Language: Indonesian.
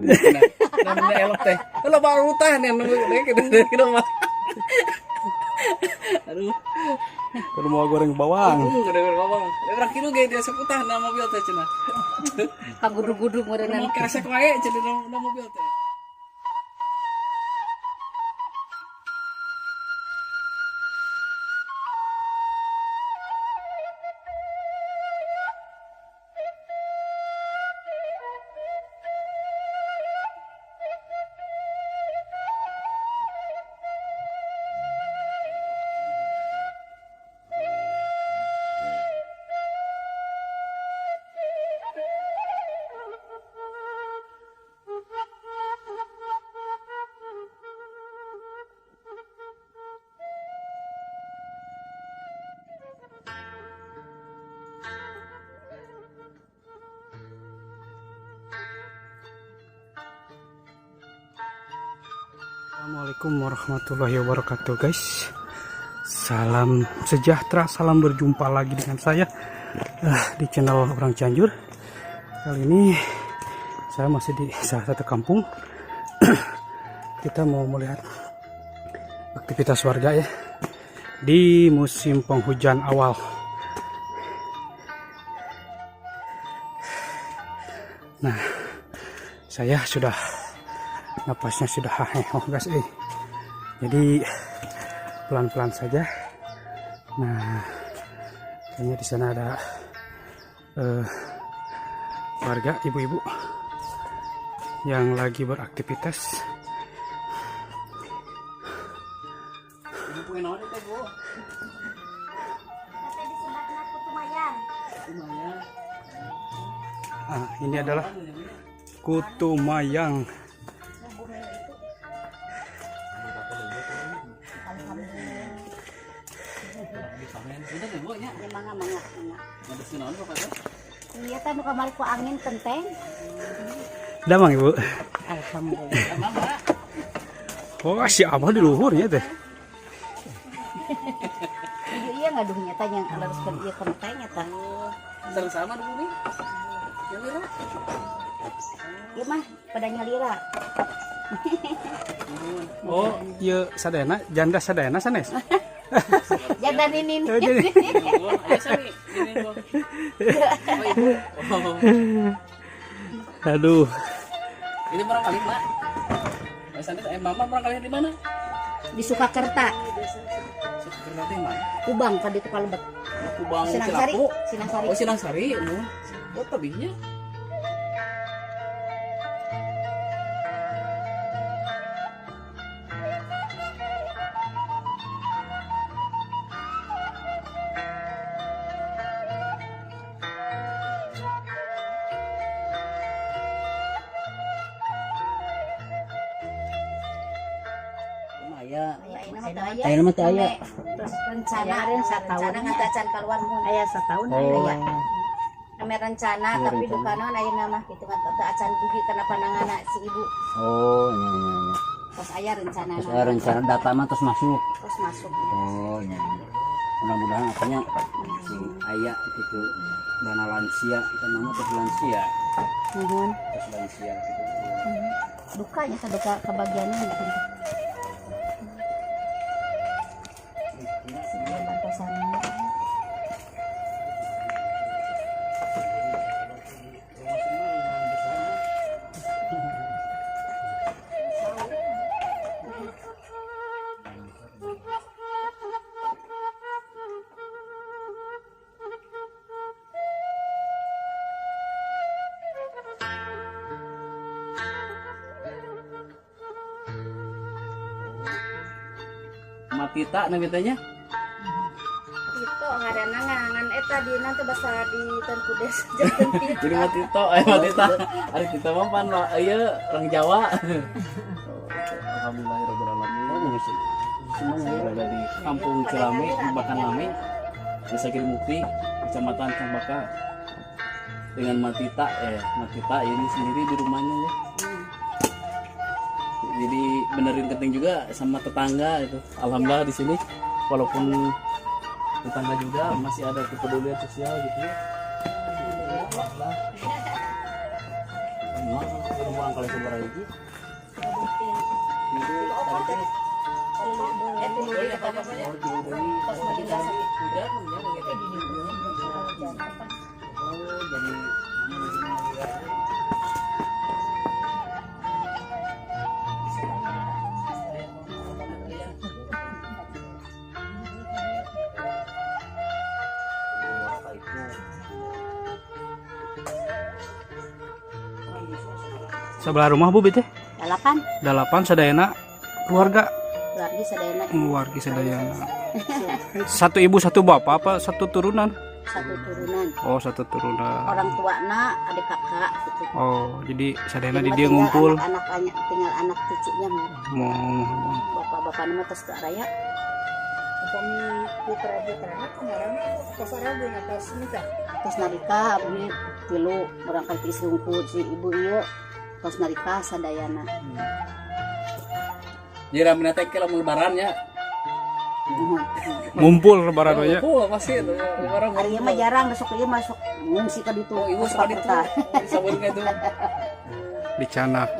Namanya elok teh. Kalau baru tahan yang kita mah. Aduh. Kalau mau goreng bawang. Gara-gara bawang. Orang kilo gaya dia seputahan nama mobil teh cenah. Kagudug-gudug meureunna. Mau kresek wae cenah nama mobil teh. Assalamualaikum warahmatullahi wabarakatuh guys. Salam sejahtera, salam berjumpa lagi dengan saya di channel Orang Cianjur. Kali ini saya masih di salah satu kampung. Kita mau melihat aktivitas warga ya di musim penghujan awal. Nah, saya sudah napasnya sudah haheh guys, jadi pelan-pelan saja. Nah, kayaknya di sana ada warga ibu-ibu yang lagi beraktivitas. Ini adalah kutu mayang. Iya teh nu kamari ku angin kenteng. Damang ibu. Alhamdulillah. Oh si abah di luhurnya teh. Iya ngaduhnya teh yang laruskeun ieu kenteng eta. Sareng sama dulu nih. Ya lira. Ieu mah pada nyalira. Oh iya sadayana janda sadayana sanes. Janda ninin. Oh, jadi. Ayo sami. Ini gua. Aduh. Ini berapa kali, Mbak? Mas Mama berapa kali di mana? Di Sukakerta, Sukakerta di mana? Kubang tadi itu Kalebet. Kubang Sinangsari. Cilaku. Sinangsari. Oh, Sinangsari. Oh, tabinya. Aya mah teh aya. Terus rencana rencana ngatacan kaluar mun aya satahun aya. Ame rencana tapi dukana aya nama kitu kan teu acan dugi kana pandanganna si ibu. Oh, iya. Pas aya rencana. Terus ada rencana data mah terus masuk. Terus masuk. Oh, iya. Mudah-mudahan apanya si aya gitu dana lansia, kita nama terus lansia. Nuhun. Terus lansia gitu. Dukanya duka kebagiannya gitu. Matita namanya. Itu ngaranna ngan eta di nanti basa di Tenkudes janten pita. Jadi Matito, Matita. Ari kita mah pan ieu orang Jawa. Alhamdulillahirabbil alamin. Oh, musik. Semuanya berada di Kampung Cilame, di Bakan Lame, Desa Kirimukti, Kecamatan Cambaka. Dengan Matita, Matita ini sendiri di rumahnya ya. Jadi benerin keting juga sama tetangga itu. Alhamdulillah di sini walaupun tetangga juga masih ada kepedulian sosial gitu ya. Alhamdulillah. kurang kali seberapa hiji. Sebelah rumah Bu teh? 8 sadayana keluarga. keluarga sadayana. Satu ibu satu bapak apa satu turunan? Satu turunan. Oh, satu turunan. Orang tuana adik kakak gitu. Oh, jadi sadayana di Tinggal dia ngumpul. anak-anak tinggal anak cucunya mah. Mau Bapak-bapak nama tos teu raya. Kami putra-putrana kemarin tos arageun atas nikah. Tos narika abdi 3 urang ka istri unggul si ibu ieu tos narika sadayana. Jadi ramina teh kalau lebaran ya. ngumpul lebaran aja. Oh, pasti itu. Lebaran Ari mah jarang besok ieu masuk ngungsi ka ditu. Oh, ibu suka itu. Sabun itu. Dicanak.